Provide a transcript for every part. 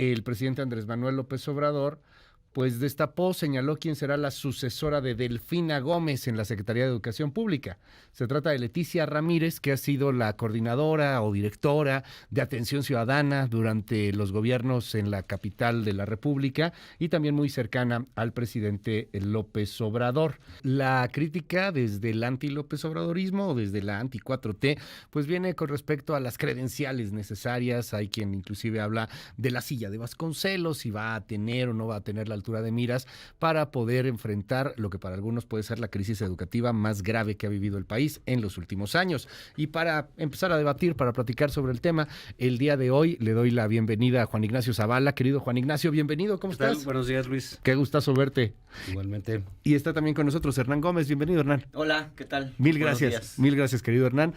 el presidente Andrés Manuel López Obrador pues destapó, señaló quién será la sucesora de Delfina Gómez en la Secretaría de Educación Pública. Se trata de Leticia Ramírez, que ha sido la coordinadora o directora de Atención Ciudadana durante los gobiernos en la capital de la República y también muy cercana al presidente López Obrador. La crítica desde el anti-López Obradorismo o desde la anti-4T, pues viene con respecto a las credenciales necesarias. Hay quien inclusive habla de la silla de Vasconcelos, si va a tener o no va a tener la altura de miras para poder enfrentar lo que para algunos puede ser la crisis educativa más grave que ha vivido el país en los últimos años. Y para empezar a debatir, para platicar sobre el tema, el día de hoy le doy la bienvenida a Juan Ignacio Zavala. Querido Juan Ignacio, bienvenido, ¿cómo estás? Buenos días, Luis. Qué gustazo verte. Igualmente. Y está también con nosotros Hernán Gómez. Bienvenido, Hernán. Hola, ¿qué tal? Mil gracias, querido Hernán.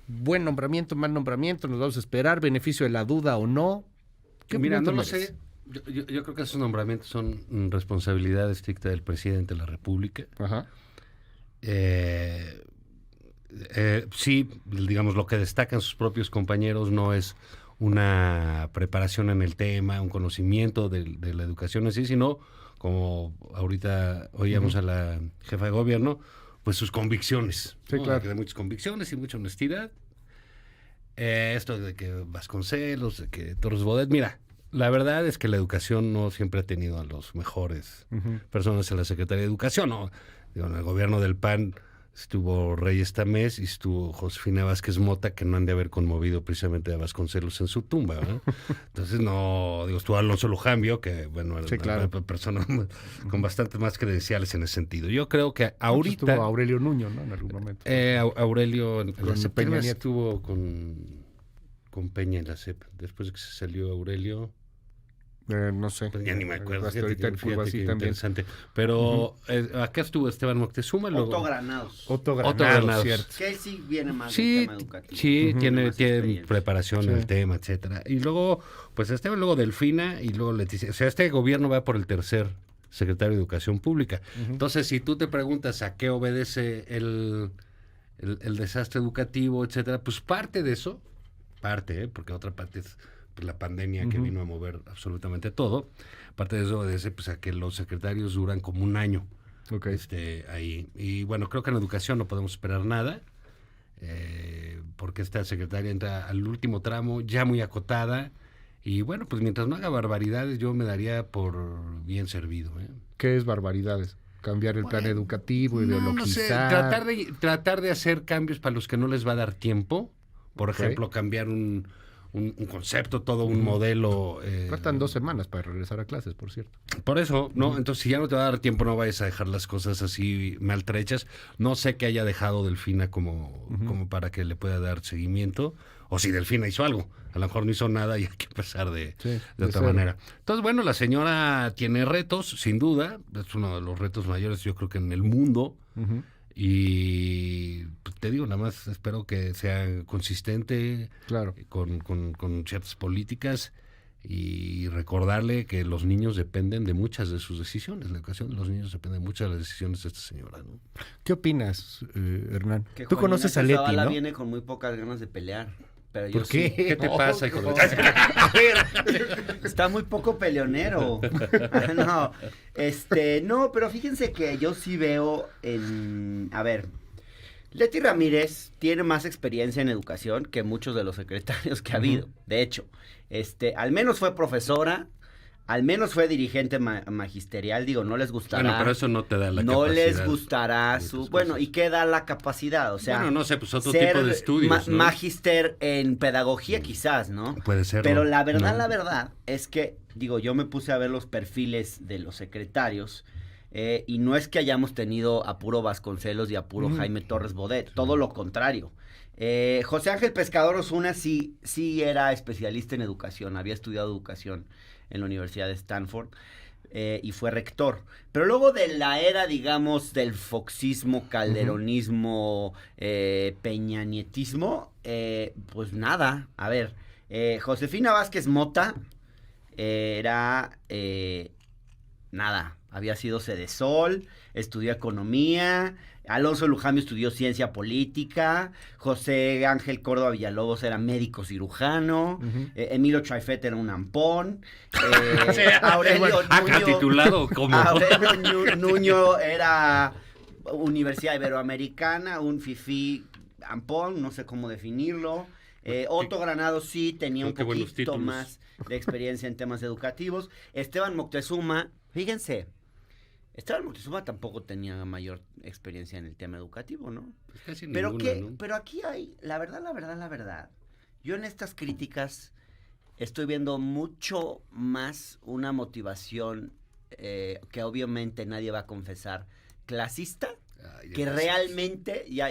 Buen nombramiento, mal nombramiento, nos vamos a esperar, beneficio de la duda o no. Mira, no lo sé. Yo creo que esos nombramientos son responsabilidad estricta del presidente de la República. Ajá. Sí, digamos, lo que destacan sus propios compañeros no es una preparación en el tema, un conocimiento de la educación así, sino, como ahorita oíamos a la jefa de gobierno, pues sus convicciones. Sí, ¿no? claro. Que de muchas convicciones y mucha honestidad. Esto de que Vasconcelos, de que Torres Bodet, mira, la verdad es que la educación no siempre ha tenido a los mejores personas en la Secretaría de Educación, ¿no? Digo, en el gobierno del PAN estuvo Reyes Tamés y estuvo Josefina Vázquez Mota, que no han de haber conmovido precisamente a Vasconcelos en su tumba, ¿no? Entonces, no, digo, estuvo Alonso Lujambio, que, bueno, era Sí, claro. una persona con bastante más credenciales en ese sentido. Yo creo que ahorita... Estuvo Aurelio Nuño, ¿no? En algún momento. Aurelio en Con la CEP Peña Nieto. estuvo con Peña en la CEP. Después de que se salió Aurelio, No sé. pues ya ni me acuerdo. Hasta ahorita el fútbol así qué también. interesante. Pero acá estuvo Esteban Moctezuma. Luego, Otto Granados. Otto Granados. Granados, cierto. Que él sí viene más Sí, del tema educativo. sí, tiene Más tiene experiencia. preparación Sí. en el tema, etcétera. Y luego, pues Esteban, luego Delfina y luego Leticia. O sea, este gobierno va por el tercer secretario de Educación Pública. Entonces, si tú te preguntas a qué obedece el desastre educativo, etcétera, pues parte de eso, porque otra parte es pues, la pandemia que vino a mover absolutamente todo. Parte de eso obedece pues, a que los secretarios duran como un año Ok. ahí. Y bueno, creo que en educación no podemos esperar nada, porque esta secretaria entra al último tramo ya muy acotada. Y bueno, pues mientras no haga barbaridades, yo me daría por bien servido. ¿Qué es barbaridades? Cambiar el plan educativo, No sé, ideologizar. tratar de hacer cambios para los que no les va a dar tiempo. Por Ok. ejemplo, cambiar un concepto, todo un modelo. Faltan 2 semanas para regresar a clases, por cierto. Por eso, ¿no? Entonces, si ya no te va a dar tiempo, no vayas a dejar las cosas así maltrechas. No sé qué haya dejado Delfina como para que le pueda dar seguimiento. O si Delfina hizo algo. A lo mejor no hizo nada y hay que empezar de otra cero. manera. Entonces, bueno, la señora tiene retos, sin duda. Es uno de los retos mayores, yo creo que en el mundo. Y pues, te digo, nada más espero que sea consistente Claro. con ciertas políticas y recordarle que los niños dependen de muchas de sus decisiones. La educación de los niños depende de muchas de las decisiones de esta señora, ¿no? ¿Qué opinas, Hernán? Que Tú Juan conoces a Ignacio Leti, Zavala ¿no? viene con muy pocas ganas de pelear. Pero ¿Por yo qué? sí. ¿Qué te pasa, hijo de Está muy poco peleonero. No, no, pero fíjense que yo sí veo a ver, Leti Ramírez tiene más experiencia en educación que muchos de los secretarios que ha habido. De hecho, al menos fue profesora, al menos fue dirigente magisterial, digo, no les gustará. Bueno, pero eso no te da la no capacidad. les gustará su... Bueno, ¿y qué da la capacidad? O sea, bueno, no sé, pues otro ser tipo de estudios, ¿no? Magister en pedagogía quizás, ¿no? Puede ser. Pero la verdad, ¿no? la verdad es que, digo, yo me puse a ver los perfiles de los secretarios y no es que hayamos tenido a puro Vasconcelos y a puro Jaime Torres Bodet, todo lo contrario. José Ángel Pescador Osuna sí era especialista en educación, había estudiado educación en la Universidad de Stanford y fue rector. Pero luego de la era, digamos, del foxismo, calderonismo, peñanietismo, pues nada, a ver, Josefina Vázquez Mota era nada, había sido Sedesol, estudió economía, Alonso Lujambio estudió ciencia política. José Ángel Córdoba Villalobos era médico cirujano. Emilio Chaifet era un ampón. Aurelio Nuño, titulado como Aurelio Nuño era Universidad Iberoamericana, un fifí ampón, no sé cómo definirlo. Otto Granados sí tenía un poquito más de experiencia en temas educativos. Esteban Moctezuma, fíjense, Esteban Moctezuma tampoco tenía mayor experiencia en el tema educativo, ¿no? Pues casi Pero ninguna, ¿no? pero aquí hay, la verdad, yo en estas críticas estoy viendo mucho más una motivación que obviamente nadie va a confesar, clasista, Ay, que realmente, ya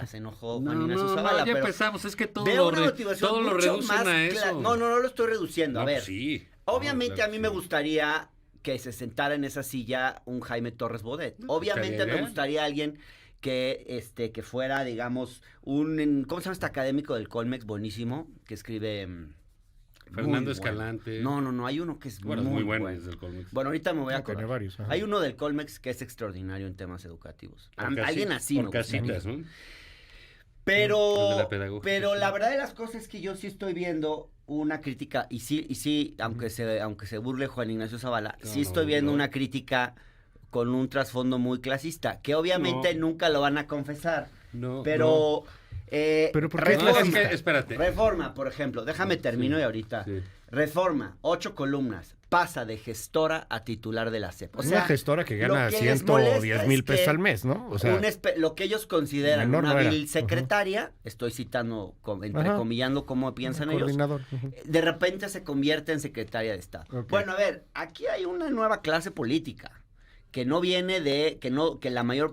se enojó Juan Ignacio no, Zavala, ya pero empezamos, es que todo veo lo, una motivación todo lo mucho reducen más a eso. No lo estoy reduciendo, No, a ver. pues sí. Obviamente No, claro a mí que me sí. gustaría que se sentara en esa silla un Jaime Torres Bodet. No, Obviamente estaría me bien. gustaría alguien que fuera, digamos, ¿cómo se llama este académico del Colmex? Buenísimo, que escribe... Fernando muy bueno. Escalante. No, hay uno que es Bueno, muy, es muy bueno bueno. desde el Colmex. Bueno, ahorita me voy a Ah, tiene acordar. varios, ajá. Hay uno del Colmex que es extraordinario en temas educativos. Por Alguien así me por gustaría. casitas, ¿no? Pero, El de la pedagógica, pero sí. la verdad de las cosas es que yo sí estoy viendo una crítica, y sí, aunque se burle Juan Ignacio Zavala, No, sí estoy viendo no. una crítica con un trasfondo muy clasista, que obviamente No. nunca lo van a confesar, No, pero... Pero ¿por qué no. No, Reforma, es que, espérate. Reforma, por ejemplo, déjame termino Sí, y ahorita. sí. Reforma, 8 columnas, pasa de gestora a titular de la SEP. O sea, una gestora que lo gana que les molesta 110,000 es pesos que al mes, ¿no? O sea, lo que ellos consideran menor una no era. vil secretaria, estoy citando, entrecomillando cómo piensan ellos, coordinador. Ujú. de repente se convierte en secretaria de Estado. Ok. Bueno, a ver, aquí hay una nueva clase política que no viene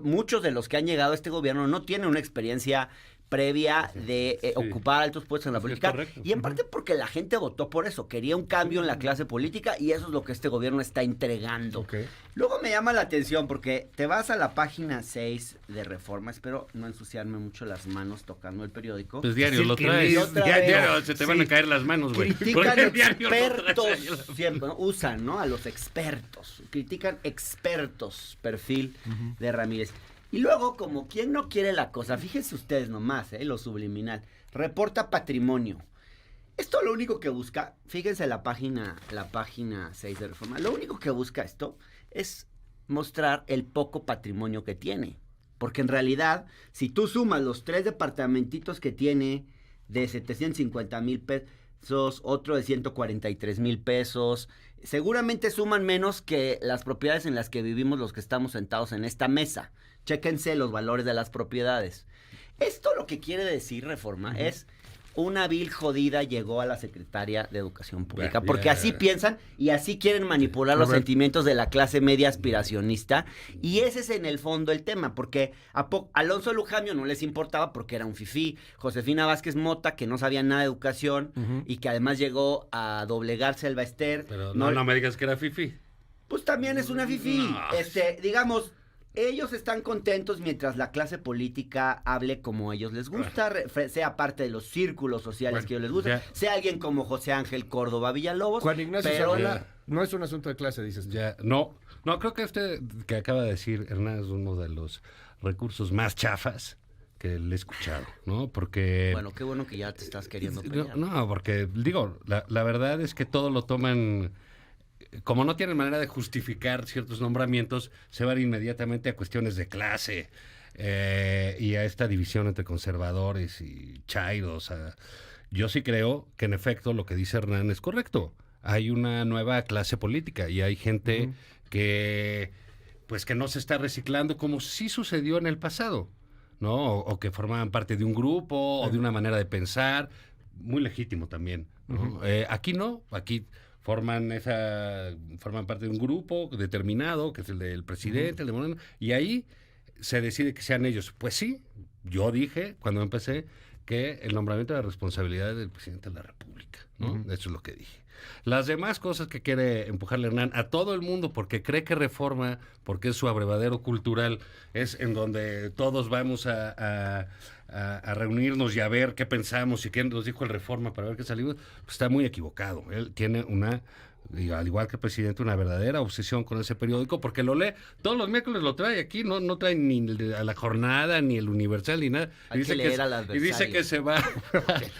muchos de los que han llegado a este gobierno no tienen una experiencia previa de Sí. ocupar altos puestos en la Sí, es política, correcto. y en parte porque la gente votó por eso, quería un cambio en la clase política y eso es lo que este gobierno está entregando. Ok. Luego me llama la atención porque te vas a la página 6 de Reforma, espero no ensuciarme mucho las manos tocando el periódico. Pues diario Es el lo que traes. lees otra Diario vez. se te van a Sí. caer las manos, güey. Critican Porque diario lo traes expertos, ahí a la- siempre, ¿no? Usan, ¿no? A los expertos, critican expertos, perfil de Ramírez. Y luego, como quien no quiere la cosa, fíjense ustedes nomás, lo subliminal, reporta patrimonio. Esto lo único que busca, fíjense la página 6 de Reforma, lo único que busca esto es mostrar el poco patrimonio que tiene. Porque en realidad, si tú sumas los 3 departamentitos que tiene de 750,000 pesos, otro de 143,000 pesos, seguramente suman menos que las propiedades en las que vivimos los que estamos sentados en esta mesa. Chéquense los valores de las propiedades. Esto lo que quiere decir, Reforma, es una vil jodida llegó a la secretaria de Educación Pública, porque Ya. así piensan y así quieren manipular A los ver. sentimientos de la clase media aspiracionista, y ese es en el fondo el tema, porque Alonso Lujambio no les importaba porque era un fifí, Josefina Vázquez Mota, que no sabía nada de educación y que además llegó a doblegarse al Baester, Pero no me digas que era fifi. pues también es una fifí. No. Digamos, ellos están contentos mientras la clase política hable como a ellos les gusta, sea parte de los círculos sociales Bueno, que a ellos les gusta, ya. sea alguien como José Ángel Córdoba Villalobos. Juan Ignacio pero Zavala no es un asunto de clase, dices tú. Ya, no, creo que usted que acaba de decir, Hernán, es uno de los recursos más chafas que le he escuchado, ¿no? Porque... Bueno, qué bueno que ya te estás queriendo pelear. No, porque digo, la verdad es que todo lo toman, como no tienen manera de justificar ciertos nombramientos, se van inmediatamente a cuestiones de clase y a esta división entre conservadores y chairos. Yo sí creo que en efecto lo que dice Hernán es correcto. Hay una nueva clase política y hay gente que pues que no se está reciclando como sí sucedió en el pasado, ¿no? O que formaban parte de un grupo o de una manera de pensar, muy legítimo también, ¿no? Aquí no, aquí forman parte de un grupo determinado, que es el del presidente, el de Moreno, y ahí se decide que sean ellos. Pues sí, yo dije cuando empecé que el nombramiento de la responsabilidad del presidente de la República, ¿no? Eso es lo que dije. Las demás cosas que quiere empujarle Hernán a todo el mundo porque cree que Reforma, porque es su abrevadero cultural, es en donde todos vamos a reunirnos y a ver qué pensamos y qué nos dijo el Reforma para ver qué salimos, pues está muy equivocado. Él tiene una y al igual que el presidente, una verdadera obsesión con ese periódico, porque lo lee, todos los miércoles lo trae aquí, no trae ni a La Jornada, ni el Universal, ni nada. Hay que leer al adversario. Y dice que se va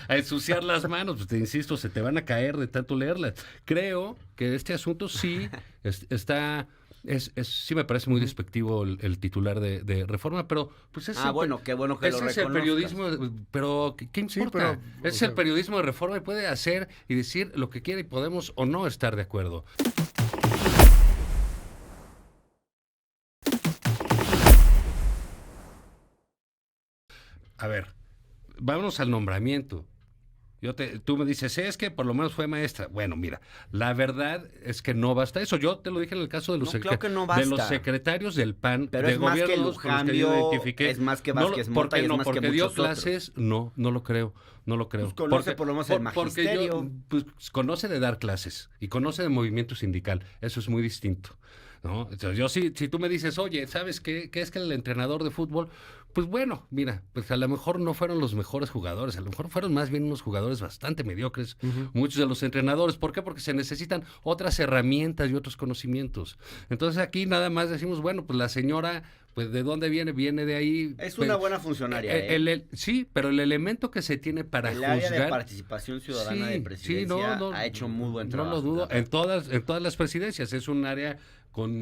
a ensuciar las manos, pues te insisto, se te van a caer de tanto leerlas. Creo que este asunto sí está... sí me parece muy despectivo el titular de Reforma, pero pues bueno, qué bueno que lo ese es el periodismo, pero ¿qué importa? Sí, pero, es el periodismo de Reforma y puede hacer y decir lo que quiera y podemos o no estar de acuerdo. A ver, vámonos al nombramiento. Tú me dices, es que por lo menos fue maestra. Bueno, mira, la verdad es que no basta eso. Yo te lo dije en el caso de los, claro que no basta. De los secretarios del PAN, pero de es más que gobiernos con los que yo identifiqué. Es más que Vázquez Mota y es más porque que dio muchos clases, otros. no lo creo. Pues conoce por lo menos el magisterio. Porque conoce de dar clases y conoce de movimiento sindical. Eso es muy distinto, ¿no? Entonces, yo si tú me dices, oye, ¿sabes qué es que el entrenador de fútbol? Pues bueno, mira, pues a lo mejor no fueron los mejores jugadores, a lo mejor fueron más bien unos jugadores bastante mediocres, muchos de los entrenadores. ¿Por qué? Porque se necesitan otras herramientas y otros conocimientos. Entonces aquí nada más decimos, bueno, pues la señora, pues ¿de dónde viene? Viene de ahí. Es pues, una buena funcionaria. Sí, pero el elemento que se tiene para el juzgar... área de participación ciudadana de presidencia ha hecho muy buen trabajo. No lo dudo, en todas las presidencias es un área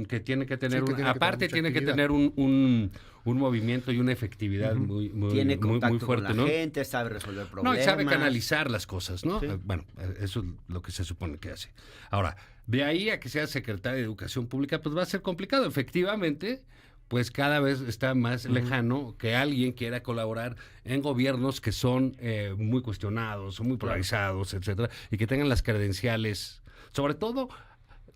que tiene que tener tiene que tener un movimiento y una efectividad muy tiene contacto muy fuerte, con la ¿no? gente, sabe resolver problemas. No, y sabe canalizar las cosas, ¿no? Sí. Bueno, eso es lo que se supone que hace. Ahora, de ahí a que sea secretaria de Educación Pública, pues va a ser complicado. Efectivamente, pues cada vez está más lejano que alguien quiera colaborar en gobiernos que son muy cuestionados, muy polarizados, etcétera, y que tengan las credenciales, sobre todo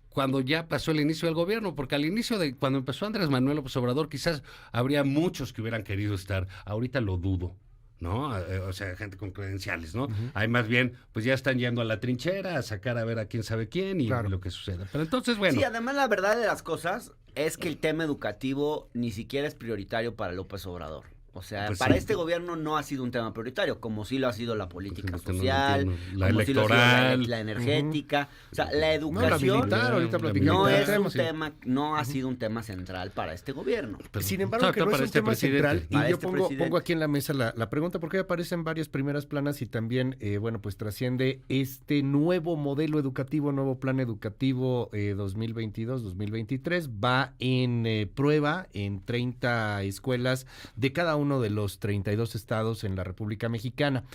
cuando ya pasó el inicio del gobierno, porque al inicio cuando empezó Andrés Manuel López Obrador, quizás habría muchos que hubieran querido estar. Ahorita lo dudo, ¿no? O sea, gente con credenciales, ¿no? Hay más bien, pues ya están yendo a la trinchera a sacar a ver a quién sabe quién y lo que suceda. Pero entonces, bueno. Sí, además la verdad de las cosas es que el tema educativo ni siquiera es prioritario para López Obrador. O sea, pues para sí. Este gobierno no ha sido un tema prioritario, como sí lo ha sido la política Pues, social, la como electoral, sí lo ha sido la energética. O sea, la educación ahorita no es un sí. tema, no ha sido un tema central para este gobierno. Pero, sin embargo, que no es un tema central, y Para yo este pongo presidente. aquí en la mesa la pregunta, porque aparecen varias primeras planas y también, pues trasciende este nuevo modelo educativo, nuevo plan educativo 2022-2023, va en prueba en 30 escuelas de cada uno de los 32 estados en la República Mexicana.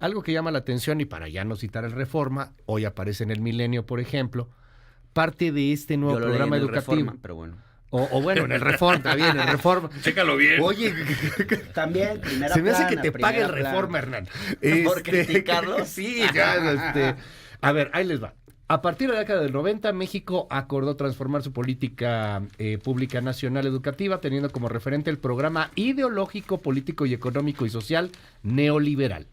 Algo que llama la atención, y para ya no citar el Reforma, hoy aparece en el Milenio, por ejemplo, parte de este nuevo programa educativo. Reforma, pero bueno. O bueno, en el Reforma, también, el Reforma. Chécalo bien. Oye, también, primera se me hace plana, que te pague el primera Reforma, Hernán. ¿Por criticarlos? Sí, ya, A ver, ahí les va. A partir de la década del 90, México acordó transformar su política pública nacional educativa, teniendo como referente el programa ideológico, político y económico y social neoliberal.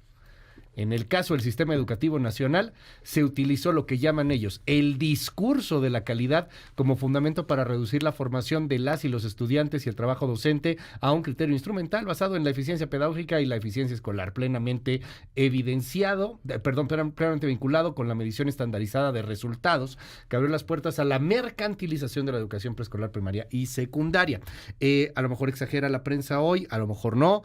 En el caso del sistema educativo nacional, se utilizó lo que llaman ellos el discurso de la calidad como fundamento para reducir la formación de las y los estudiantes y el trabajo docente a un criterio instrumental basado en la eficiencia pedagógica y la eficiencia escolar, plenamente vinculado con la medición estandarizada de resultados, que abrió las puertas a la mercantilización de la educación preescolar, primaria y secundaria. A lo mejor exagera la prensa hoy, a lo mejor no.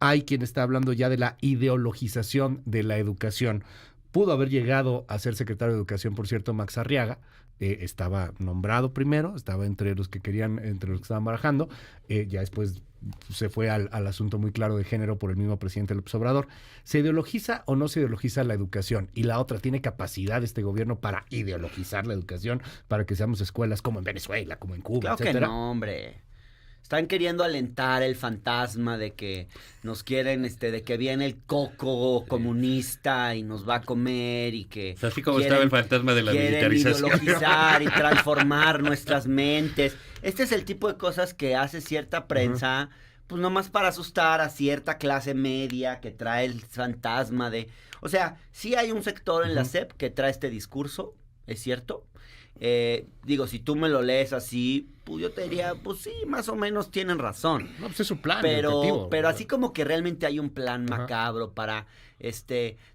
Hay quien está hablando ya de la ideologización de la educación. Pudo haber llegado a ser secretario de Educación, por cierto, Max Arriaga. Estaba nombrado primero, estaba entre los que estaban barajando. Ya después se fue al asunto muy claro de género por el mismo presidente López Obrador. ¿Se ideologiza o no se ideologiza la educación? Y la otra, ¿tiene capacidad este gobierno para ideologizar la educación, para que seamos escuelas como en Venezuela, como en Cuba, claro etcétera? Que no, hombre. Están queriendo alentar el fantasma de que nos quieren, de que viene el coco comunista y nos va a comer y que... O sea, así como estaba el fantasma de la militarización. Quieren ideologizar y transformar nuestras mentes. Este es el tipo de cosas que hace cierta prensa, pues nomás para asustar a cierta clase media que trae el fantasma de... O sea, sí hay un sector en la SEP que trae este discurso, es cierto, Digo, si tú me lo lees así, pues yo te diría, pues sí, más o menos tienen razón. No, pues es su plan Pero educativo. así como que realmente hay un plan Ajá. macabro para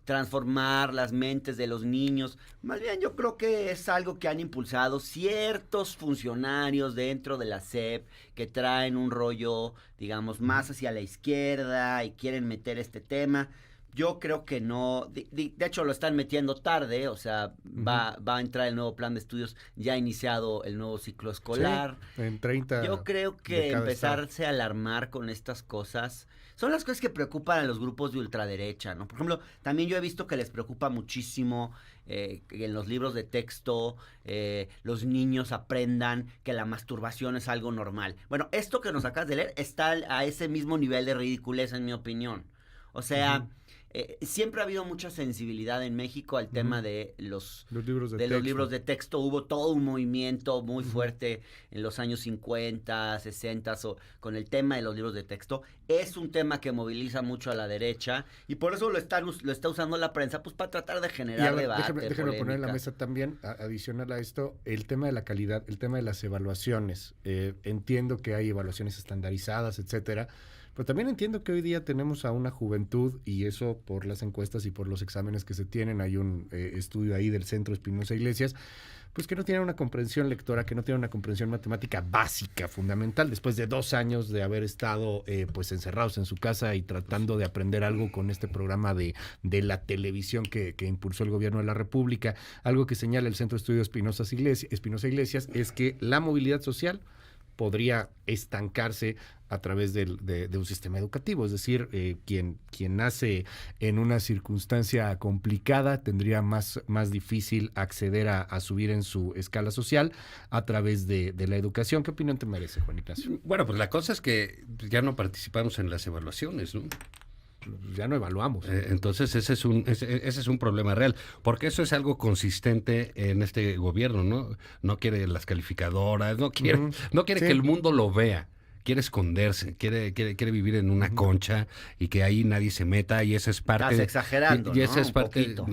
transformar las mentes de los niños. Más bien yo creo que es algo que han impulsado ciertos funcionarios dentro de la SEP que traen un rollo, digamos, más hacia la izquierda y quieren meter este tema. Yo creo que no, de hecho lo están metiendo tarde, o sea, va a entrar el nuevo plan de estudios, ya ha iniciado el nuevo ciclo escolar. Sí, en 30 Yo creo de que cada empezarse a alarmar con estas cosas son las cosas que preocupan a los grupos de ultraderecha, ¿no? Por ejemplo, también yo he visto que les preocupa muchísimo que en los libros de texto los niños aprendan que la masturbación es algo normal. Bueno, esto que nos acabas de leer está a ese mismo nivel de ridiculez, en mi opinión. O sea, siempre ha habido mucha sensibilidad en México al tema de los libros de los texto. libros de texto. Hubo todo un movimiento muy fuerte en los años 50, 60 con el tema de los libros de texto. Es un tema que moviliza mucho a la derecha y por eso lo está usando la prensa pues para tratar de Y a generar ver, debate, déjame poner en la polémica. mesa también, adicional a esto, el tema de la calidad, el tema de las evaluaciones. Entiendo que hay evaluaciones estandarizadas, etcétera, pero también entiendo que hoy día tenemos a una juventud, y eso por las encuestas y por los exámenes que se tienen, hay un estudio ahí del Centro Espinosa Iglesias, pues que no tienen una comprensión lectora, que no tienen una comprensión matemática básica, fundamental, después de 2 años de haber estado pues encerrados en su casa y tratando de aprender algo con este programa de la televisión que impulsó el gobierno de la República. Algo que señala el Centro de Estudios Espinosa Iglesias es que la movilidad social podría estancarse a través de un sistema educativo, es decir, quien nace en una circunstancia complicada tendría más difícil acceder a subir en su escala social a través de la educación. ¿Qué opinión te merece, Juan Ignacio? Bueno, pues la cosa es que ya no participamos en las evaluaciones, ¿no? Ya no evaluamos. Entonces ese es un problema real, porque eso es algo consistente en este gobierno, ¿no? No quiere las calificadoras, no quiere Sí. que el mundo lo vea, quiere esconderse, quiere vivir en una concha y que ahí nadie se meta, y esa es parte. Estás exagerando, y ¿no? esa es Un parte. poquito.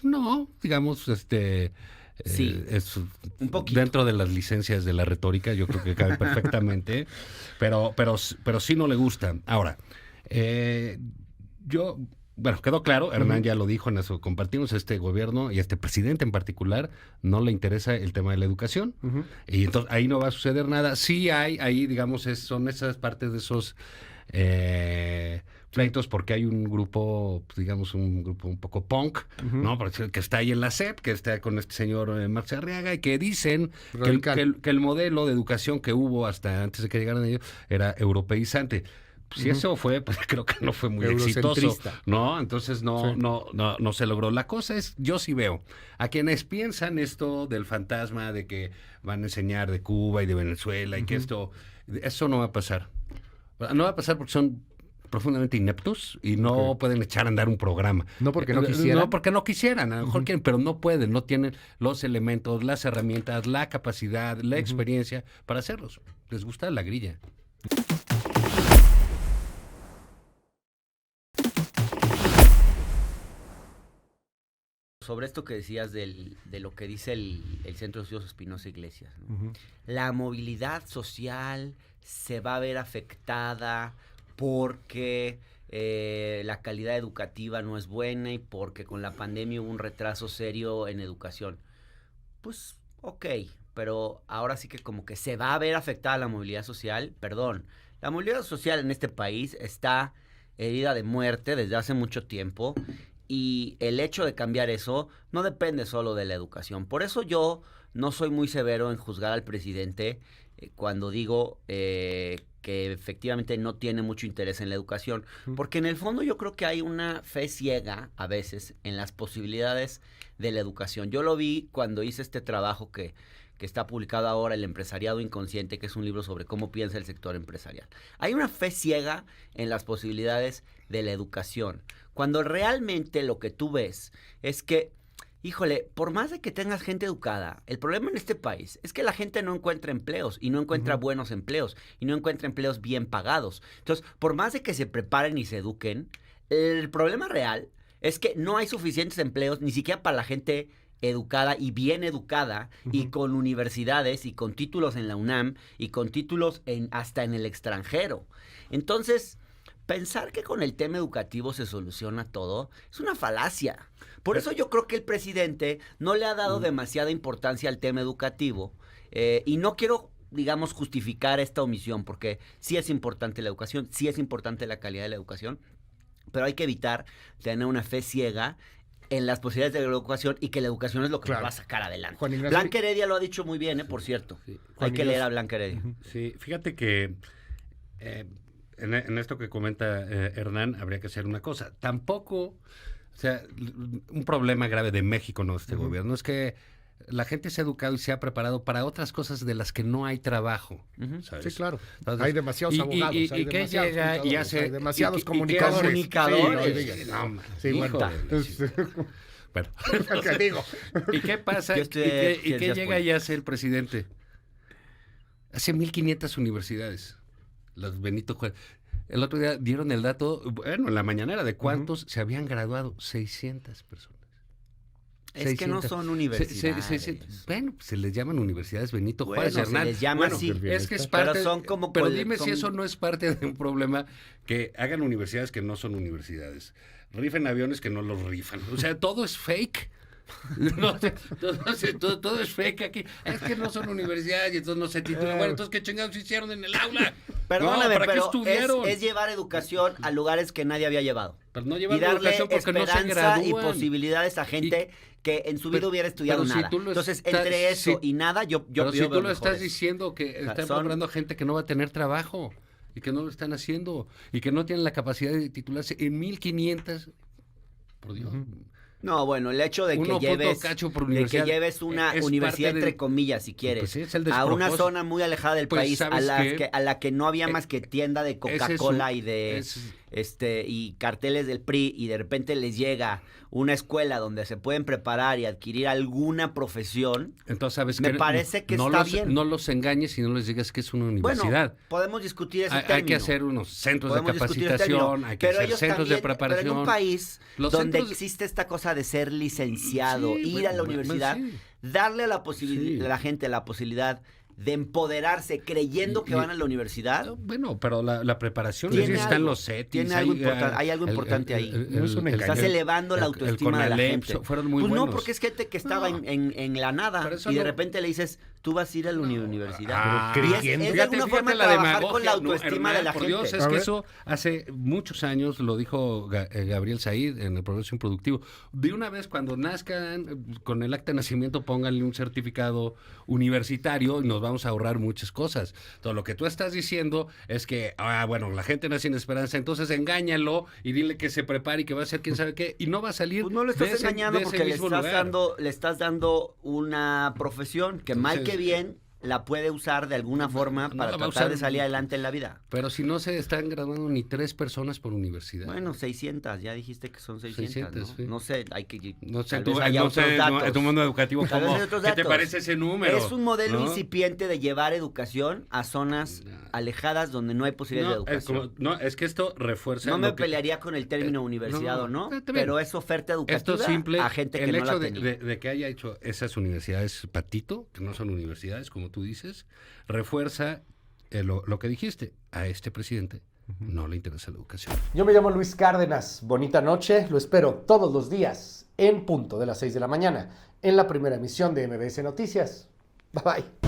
No, digamos, Sí, es un poquito. dentro de las licencias de la retórica, yo creo que cabe perfectamente, pero sí no le gusta. Ahora, bueno, quedó claro, Hernán ya lo dijo, en eso compartimos, este gobierno y este presidente en particular no le interesa el tema de la educación, y entonces ahí no va a suceder nada. Sí hay, ahí digamos, son esas partes de esos pleitos, porque hay un grupo, digamos, un grupo un poco punk, ¿no? Que está ahí en la SEP, que está con este señor Marx Arriaga, y que dicen que el modelo de educación que hubo hasta antes de que llegaran ellos era europeizante. Si eso fue, pues creo que no fue muy exitoso, ¿no? Entonces no se logró. La cosa es, yo sí veo a quienes piensan esto del fantasma de que van a enseñar de Cuba y de Venezuela y que eso no va a pasar. No va a pasar porque son profundamente ineptos y no pueden echar a andar un programa. No porque no quisieran. No porque no quisieran, a lo mejor quieren, pero no pueden, no tienen los elementos, las herramientas, la capacidad, la experiencia para hacerlos. Les gusta la grilla. Sobre esto que decías de lo que dice el Centro de Estudios Espinosa Iglesias, ¿no? La movilidad social se va a ver afectada porque la calidad educativa no es buena y porque con la pandemia hubo un retraso serio en educación. Pues, ok, pero ahora sí que como que se va a ver afectada la movilidad social. Perdón, la movilidad social en este país está herida de muerte desde hace mucho tiempo. Y el hecho de cambiar eso no depende solo de la educación. Por eso yo no soy muy severo en juzgar al presidente cuando digo que efectivamente no tiene mucho interés en la educación. Porque en el fondo yo creo que hay una fe ciega a veces en las posibilidades de la educación. Yo lo vi cuando hice este trabajo que está publicado ahora, El empresariado inconsciente, que es un libro sobre cómo piensa el sector empresarial. Hay una fe ciega en las posibilidades de la educación, cuando realmente lo que tú ves es que, híjole, por más de que tengas gente educada, el problema en este país es que la gente no encuentra empleos y no encuentra buenos empleos y no encuentra empleos bien pagados. Entonces, por más de que se preparen y se eduquen, el problema real es que no hay suficientes empleos ni siquiera para la gente educada y bien educada y con universidades y con títulos en la UNAM y con títulos hasta en el extranjero. Entonces, pensar que con el tema educativo se soluciona todo es una falacia. Por eso yo creo que el presidente no le ha dado demasiada importancia al tema educativo y no quiero, digamos, justificar esta omisión, porque sí es importante la educación, sí es importante la calidad de la educación, pero hay que evitar tener una fe ciega en las posibilidades de la educación y que la educación es lo que nos va a sacar adelante. Blanca Heredia lo ha dicho muy bien, por cierto. Sí. Hay que leer a Blanca Heredia. Sí, fíjate que en esto que comenta Hernán habría que hacer una cosa. Tampoco, o sea, un problema grave de México, no este gobierno, es que la gente se ha educado y se ha preparado para otras cosas de las que no hay trabajo. ¿Sabes? Sí, claro. Entonces, hay demasiados abogados, hay que llega y hace hay demasiados comunicadores. Bueno. ¿Qué digo? ¿Y qué pasa? ¿Y qué llega y hace el presidente? Hace 1,500 universidades. Las Benito Juárez. El otro día dieron el dato, bueno, en la mañanera, de cuántos se habían graduado. 600 personas. Es 600. Que no son universidades. Bueno, se les llaman universidades Benito Juárez, Hernán. Se les llama así. Es que es parte. Pero son como. Pero dime si eso no es parte de un problema, que hagan universidades que no son universidades. Rifen aviones que no los rifan. O sea, todo es fake. Todo es fake aquí. Es que no son universidades y entonces no se titulan. Bueno, entonces, ¿qué chingados hicieron en el aula? Perdóname, ¿para pero qué estudiaron? Es llevar educación a lugares que nadie había llevado. Pero no llevar y darle educación porque esperanza no se gradúan. Y posibilidades a gente que en su vida hubiera estudiado nada. Entonces, entre eso y nada, yo pero si tú lo estás mejores. Diciendo que están logrando gente que no va a tener trabajo y que no lo están haciendo y que no tienen la capacidad de titularse en 1,500. Por Dios. No, bueno, el hecho de que lleves una universidad, entre comillas, si quieres, pues sí, a una zona muy alejada del país, a la que no había más que tienda de Coca-Cola y de y carteles del PRI, y de repente les llega una escuela donde se pueden preparar y adquirir alguna profesión. Entonces, ¿sabes me parece que está bien. No los engañes y no les digas que es una universidad. Bueno, podemos discutir ese término. Hay que hacer unos centros de capacitación, hay que hacer centros de preparación. Pero en un país donde existe esta cosa de ser licenciado, ir a la universidad, darle a la posibilidad, a la gente la posibilidad de empoderarse creyendo que van a la universidad. Bueno, pero la preparación está en los CETIS. Hay algo importante ahí. Estás elevando la autoestima de la gente. Fueron muy pues buenos. No, porque es gente que estaba en la nada y de repente le dices, tú vas a ir a la universidad. Es de alguna forma trabajar con la autoestima de la gente. Por Dios, es que eso hace muchos años lo dijo Gabriel Said en el Progreso Improductivo. De una vez, cuando nazcan, con el acta de nacimiento, pónganle un certificado universitario y nos vamos a ahorrar muchas cosas. Todo lo que tú estás diciendo es que, bueno, la gente nace sin esperanza, entonces engáñalo y dile que se prepare y que va a hacer quién sabe qué, y no va a salir. Pues no le estás engañando porque le estás dando una profesión que mal que bien la puede usar de alguna forma para tratar de salir adelante en la vida. Pero si no se están graduando ni 3 personas por universidad. Bueno, 600, ya dijiste que son 600, ¿no? Sí. No sé, hay que... No sé, en tu mundo educativo, ¿qué te parece ese número? Es un modelo incipiente de llevar educación a zonas alejadas donde no hay posibilidad de educación. Es que esto refuerza... No me pelearía con el término universidad o no, pero es oferta educativa simple, a gente que no la tenía. El hecho de que haya hecho esas universidades patito, que no son universidades, como tú dices, refuerza lo que dijiste. A este presidente no le interesa la educación. Yo me llamo Luis Cárdenas. Bonita noche. Lo espero todos los días en punto de las 6 de la mañana en la primera emisión de MBS Noticias. Bye bye.